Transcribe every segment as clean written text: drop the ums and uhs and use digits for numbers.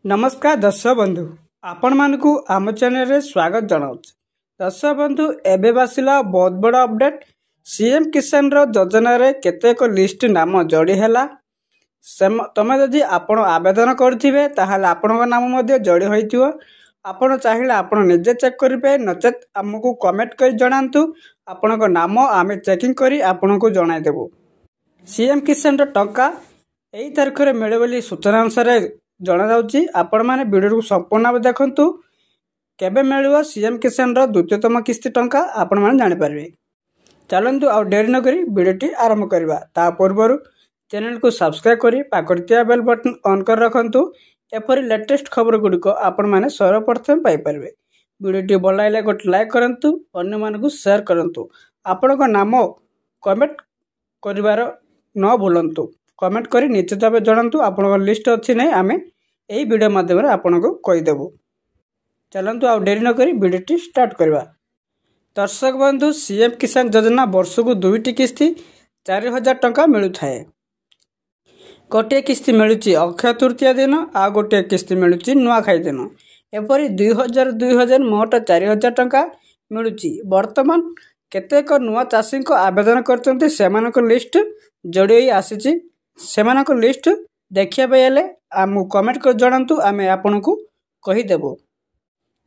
नमस्कार दर्शक बंधु आपण मानकु आम चैनल रे स्वागत जनाऊँ। दर्शक बंधु एबे बासिला बहुत बड़ अपडेट। सीएम किसान रो योजना रे केतेक लिस्ट नाम जोड़ी हैला। तमे जदि आपण आवेदन करथिबे ताहाले आपणक नाम मध्ये जोड़ी होइथिबो। आपण चाहिले आपण निजे चेक करिबे, नचेत हमकु कमेंट कर जणांतु। आपणक नाम आमे चेकिंग करी आपणकु जणाइ देबो। सीएम किसान रो टंका एई तारिख रे मिले बोली सूचना अनुसार जना जाउची। आपण माने वीडियो को संपूर्ण भाव देखंतु। केबे मिलिबो सीएम किसान रो द्वितीयतम किस्ती टंका आपण माने जानि पारबे। चलंतु आ देरी न करी वीडियोटी आरंभ करबा। ता पूर्वरु चैनल को सब्सक्राइब करी पाकड़तिया बेल बटन ऑन कर रखंतु। एपरि लेटेस्ट खबर गुडी को आपण माने सर्वप्रथम पाई पारबे। वीडियोटी भल लागले गोटे लाइक करंतु, अन्य मानकु शेयर करंतु। आपणक नाम कमेंट करिवार न भूलंतु। कमेंट करी निश्चित भाव जणांतु आपणक लिस्ट अछि नै आमे एई वीडियो माध्यम रे आपणक कहि देबो। चलंतु आ देरी न करी वीडियोटी स्टार्ट करबा। दर्शक बंधु सीएम किसान योजना वर्ष को दुईटी किस्ती 4000 टंका मिलु थाए। गोटे किस्ती मिलुची अक्षय तृतीया दिन, आ गोटे किस्ती मिलुची नुआखाई दिन। एपरि 2000 मोट 4000 टंका मिलुची। वर्तमान केतेक नुआ चाषी को आवेदन करचंती सेमानक लिस्ट जोड़ी आसीची। सेमानक लिस्ट देखिया बेले आमु कमेंट कर जणांतु, आमे आपनकु कहि देबो।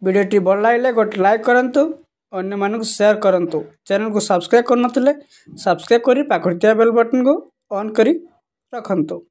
वीडियोटी भल लागले गोटे लाइक करंतु, अन्य मानकु शेयर करंतु। चैनल को सब्सक्राइब करनथिले सब्सक्राइब करी पाखड़तिया बेल बटन को ऑन करी रखंतु।